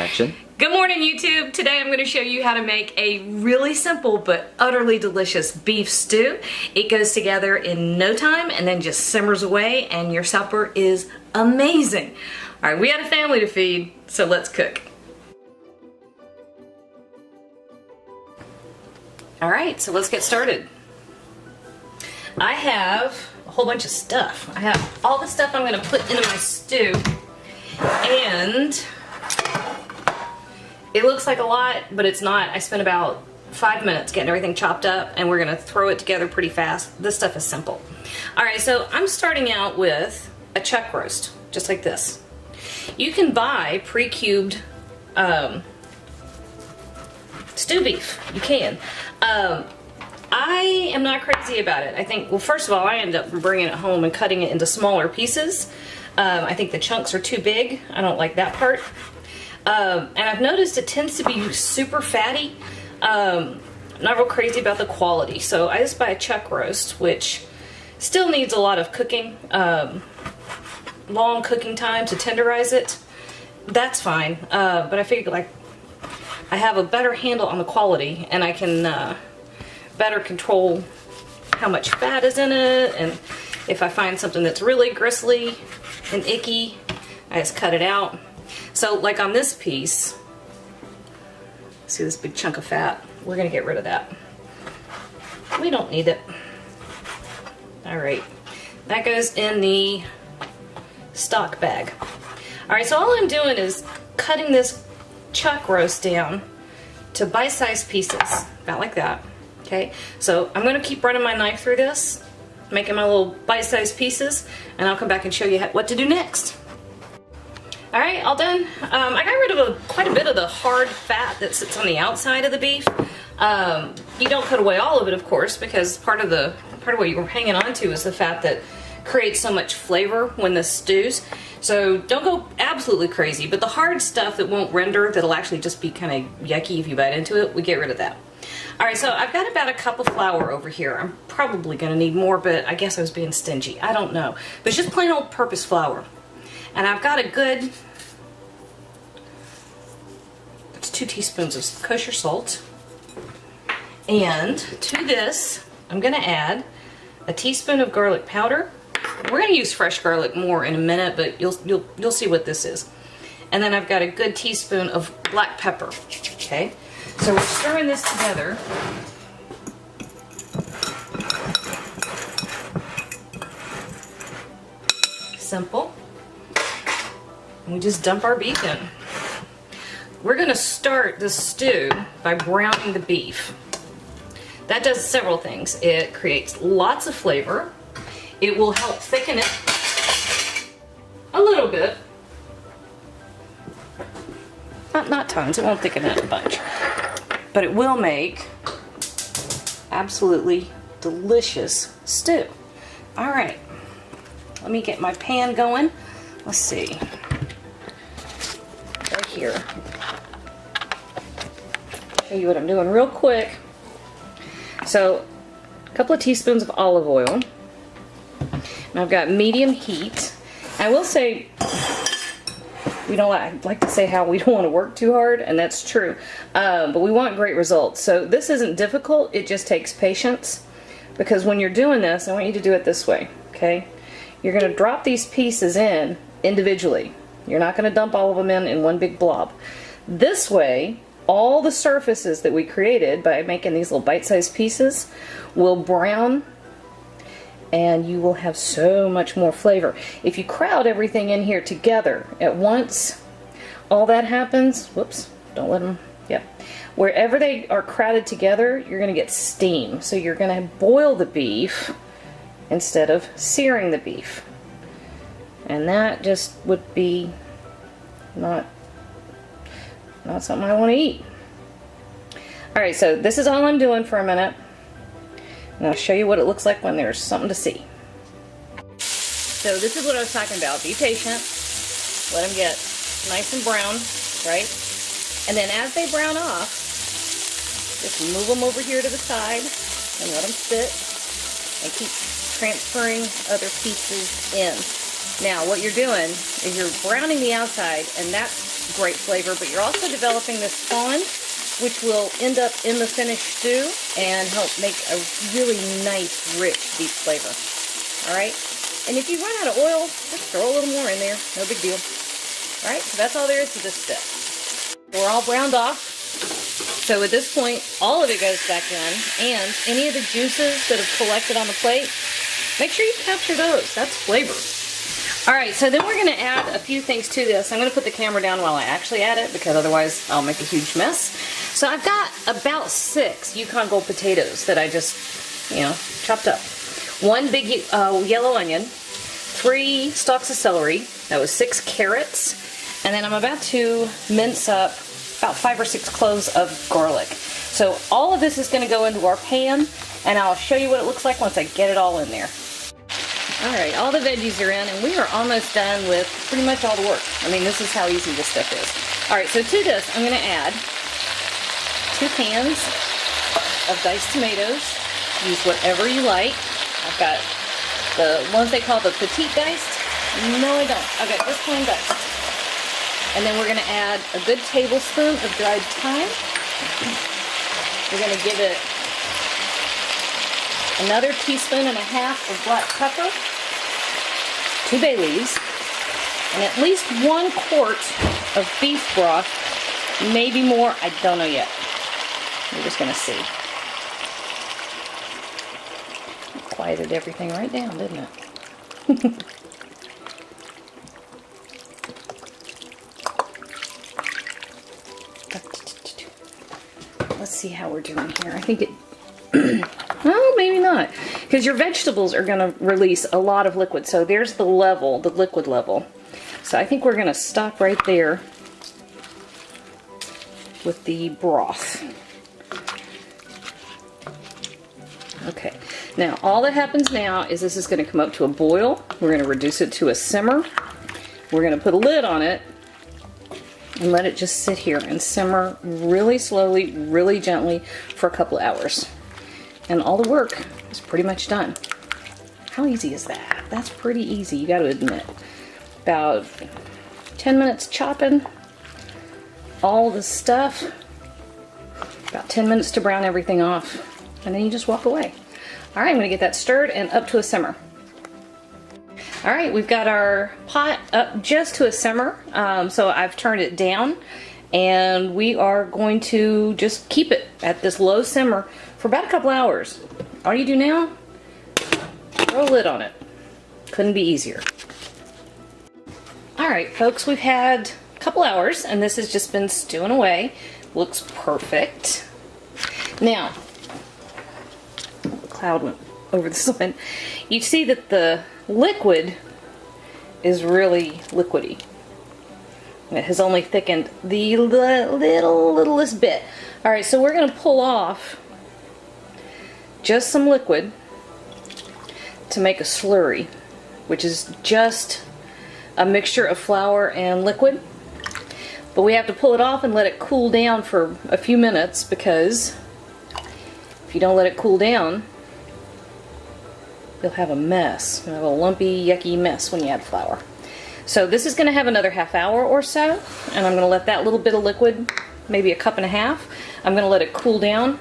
Action. Good morning, YouTube. Today I'm going to show you how to make a really simple but utterly delicious beef stew. It goes together in no time and then just simmers away and your supper is amazing. All right, we had a family to feed, so let's cook. All right, so let's get started. I have a whole bunch of stuff. I have all the stuff I'm going to put into my stew, and it looks like a lot, but it's not. I spent about 5 minutes getting everything chopped up, and we're gonna throw it together pretty fast. This stuff is simple. All right, so I'm starting out with a chuck roast, just like this. You can buy pre-cubed stew beef. You can. I am not crazy about it. I think, well, first of all, I ended up bringing it home and cutting it into smaller pieces. I think the chunks are too big. I don't like that part. And I've noticed it tends to be super fatty. Not real crazy about the quality, so I just buy a chuck roast, which still needs a lot of cooking, long cooking time to tenderize it. That's fine, but I figured like I have a better handle on the quality, and I can better control how much fat is in it, and if I find something that's really gristly and icky, I just cut it out. So like on this piece, see this big chunk of fat? We're gonna get rid of that. We don't need it. All right, that goes in the stock bag. All right, so all I'm doing is cutting this chuck roast down to bite-sized pieces, about like that, okay? So I'm gonna keep running my knife through this, making my little bite-sized pieces, and I'll come back and show you what to do next. All right, all done. I got rid of quite a bit of the hard fat that sits on the outside of the beef. You don't cut away all of it, of course, because part of what you're hanging on to is the fat that creates so much flavor when this stews. So don't go absolutely crazy, but the hard stuff that won't render, that'll actually just be kind of yucky if you bite into it, we get rid of that. All right, so I've got about a cup of flour over here. I'm probably gonna need more, but I guess I was being stingy. I don't know, but it's just plain old purpose flour. And I've got a good, that's 2 teaspoons of kosher salt. And to this, I'm gonna add a teaspoon of garlic powder. We're gonna use fresh garlic more in a minute, but you'll see what this is. And then I've got a good teaspoon of black pepper, okay? So we're stirring this together. Simple. And we just dump our beef in. We're gonna start the stew by browning the beef. That does several things. It creates lots of flavor. It will help thicken it a little bit. Not tons, it won't thicken it a bunch. But it will make absolutely delicious stew. All right, let me get my pan going. Let's see. Right here. Show you what I'm doing real quick. So, a couple of teaspoons of olive oil. And I've got medium heat. I will say, I like to say how we don't want to work too hard, and that's true. But we want great results. So this isn't difficult, it just takes patience. Because when you're doing this, I want you to do it this way, okay? You're gonna drop these pieces in individually. You're not gonna dump all of them in one big blob. This way, all the surfaces that we created by making these little bite-sized pieces will brown, and you will have so much more flavor. If you crowd everything in here together at once, all that happens, whoops, don't let them, yeah. Wherever they are crowded together, you're gonna get steam. So you're gonna boil the beef instead of searing the beef. And that just would be not something I want to eat. All right, so this is all I'm doing for a minute. And I'll show you what it looks like when there's something to see. So this is what I was talking about. Be patient. Let them get nice and brown, right? And then as they brown off, just move them over here to the side and let them sit and keep transferring other pieces in. Now what you're doing is you're browning the outside, and that's great flavor, but you're also developing this fond, which will end up in the finished stew and help make a really nice, rich, deep flavor. All right? And if you run out of oil, just throw a little more in there. No big deal. All right, so that's all there is to this step. We're all browned off. So at this point, all of it goes back in, and any of the juices that have collected on the plate, make sure you capture those. That's flavor. All right, so then we're gonna add a few things to this. I'm gonna put the camera down while I actually add it, because otherwise I'll make a huge mess. So I've got about 6 Yukon Gold potatoes that I just, chopped up. 1 big yellow onion, 3 stalks of celery, that was 6 carrots, and then I'm about to mince up about 5 or 6 cloves of garlic. So all of this is gonna go into our pan, and I'll show you what it looks like once I get it all in there. All right, all the veggies are in, and we are almost done with pretty much all the work. I mean, this is how easy this stuff is. All right, so to this, I'm gonna add 2 cans of diced tomatoes. Use whatever you like. I've got the ones they call the petite diced. No, I don't. I've got just plain diced. And then we're gonna add a good tablespoon of dried thyme. We're gonna give it another teaspoon and a half of black pepper, 2 bay leaves, and at least 1 quart of beef broth, maybe more, I don't know yet. We're just gonna see. Quieted everything right down, didn't it? Let's see how we're doing here. I think it, well, maybe not, because your vegetables are going to release a lot of liquid. So there's the level, the liquid level. So I think we're going to stop right there with the broth. Okay, now all that happens now is this is going to come up to a boil. We're going to reduce it to a simmer. We're going to put a lid on it and let it just sit here and simmer really slowly, really gently for a couple hours. And all the work is pretty much done. How easy is that? That's pretty easy, you got to admit. About 10 minutes chopping all the stuff. About 10 minutes to brown everything off. And then you just walk away. All right, I'm gonna get that stirred and up to a simmer. All right, we've got our pot up just to a simmer. So I've turned it down, and we are going to just keep it at this low simmer for about a couple hours. All you do now, throw a lid on it. Couldn't be easier. All right, folks, we've had a couple hours, and this has just been stewing away. Looks perfect. Now, cloud went over this one. You see that the liquid is really liquidy. It has only thickened the littlest bit. All right, so we're going to pull off just some liquid to make a slurry, which is just a mixture of flour and liquid. But we have to pull it off and let it cool down for a few minutes, because if you don't let it cool down, you'll have a mess. You'll have a lumpy, yucky mess when you add flour. So this is going to have another half hour or so, and I'm going to let that little bit of liquid, maybe a cup and a half, I'm going to let it cool down,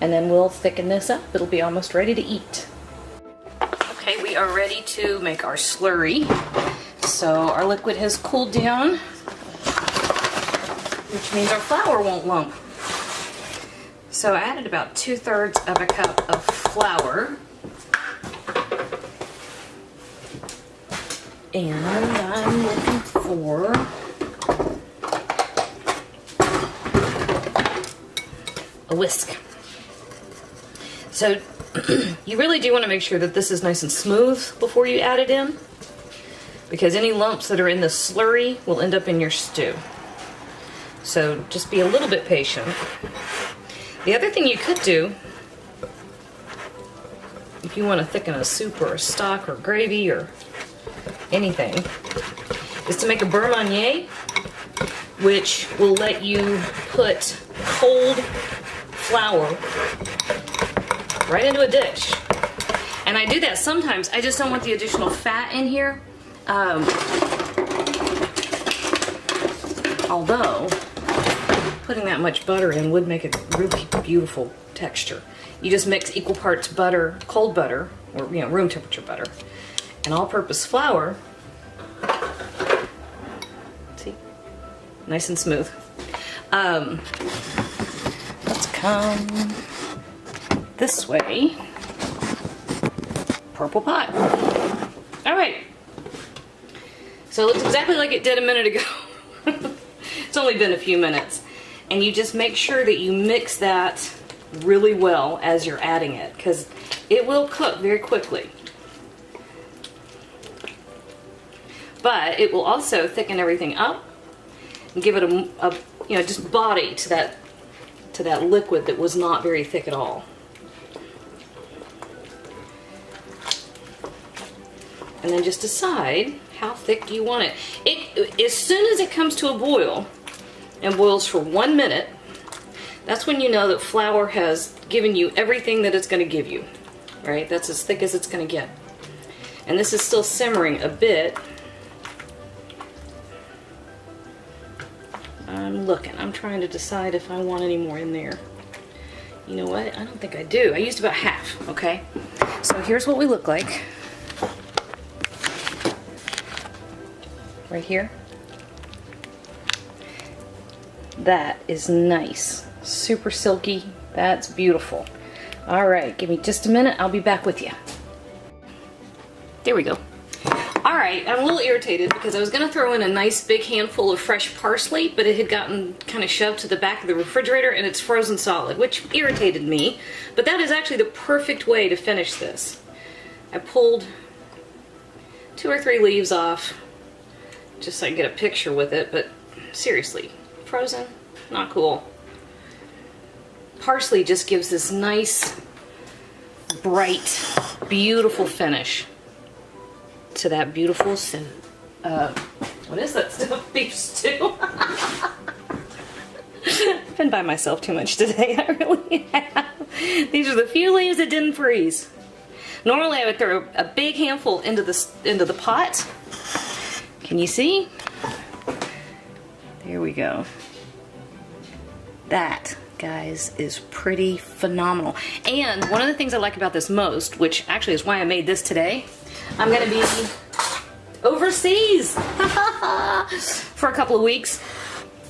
and then we'll thicken this up. It'll be almost ready to eat. Okay, we are ready to make our slurry. So our liquid has cooled down, which means our flour won't lump. So I added about 2/3 of a cup of flour. And I'm looking for a whisk. So you really do want to make sure that this is nice and smooth before you add it in, because any lumps that are in the slurry will end up in your stew. So just be a little bit patient. The other thing you could do, if you want to thicken a soup or a stock or gravy or anything, is to make a beurre marnier, which will let you put cold flour right into a dish. And I do that sometimes. I just don't want the additional fat in here. Although, putting that much butter in would make a really beautiful texture. You just mix equal parts butter, cold butter, or room temperature butter, and all-purpose flour. See? Nice and smooth. Let's come this way. Purple pot. All right. So it looks exactly like it did a minute ago. It's only been a few minutes. And you just make sure that you mix that really well as you're adding it, because it will cook very quickly. But it will also thicken everything up and give it a just body to that liquid that was not very thick at all. And then just decide how thick do you want it. As soon as it comes to a boil and boils for 1 minute, that's when you know that flour has given you everything that it's going to give you, right? That's as thick as it's going to get. And this is still simmering a bit. I'm looking. I'm trying to decide if I want any more in there. You know what? I don't think I do. I used about half, okay? So here's what we look like. Right here. That is nice. Super silky. That's beautiful. All right, give me just a minute. I'll be back with you. There we go. All right, I'm a little irritated because I was going to throw in a nice big handful of fresh parsley, but it had gotten kind of shoved to the back of the refrigerator and it's frozen solid, which irritated me. But that is actually the perfect way to finish this. I pulled 2 or 3 leaves off just so I can get a picture with it, but seriously, frozen, not cool. Parsley just gives this nice, bright, beautiful finish to that beautiful stew. What is that stuff? Beef stew? I've been by myself too much today. I really have. These are the few leaves that didn't freeze. Normally I would throw a big handful into the pot. Can you see? There we go. That, guys, is pretty phenomenal. And one of the things I like about this most, which actually is why I made this today, I'm going to be overseas for a couple of weeks.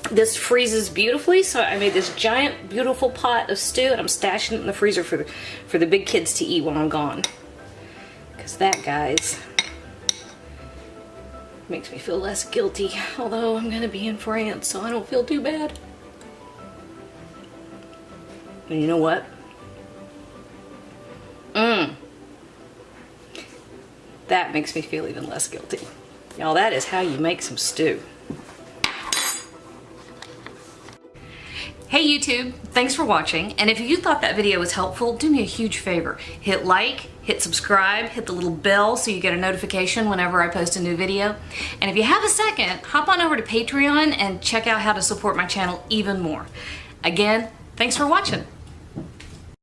This freezes beautifully, so I made this giant, beautiful pot of stew, and I'm stashing it in the freezer for the big kids to eat while I'm gone. Because that, guys, makes me feel less guilty, although I'm going to be in France, so I don't feel too bad. And you know what? That makes me feel even less guilty. Y'all, that is how you make some stew. Hey YouTube, thanks for watching, and if you thought that video was helpful, do me a huge favor. Hit like, hit subscribe, hit the little bell so you get a notification whenever I post a new video. And if you have a second, hop on over to Patreon and check out how to support my channel even more. Again, thanks for watching.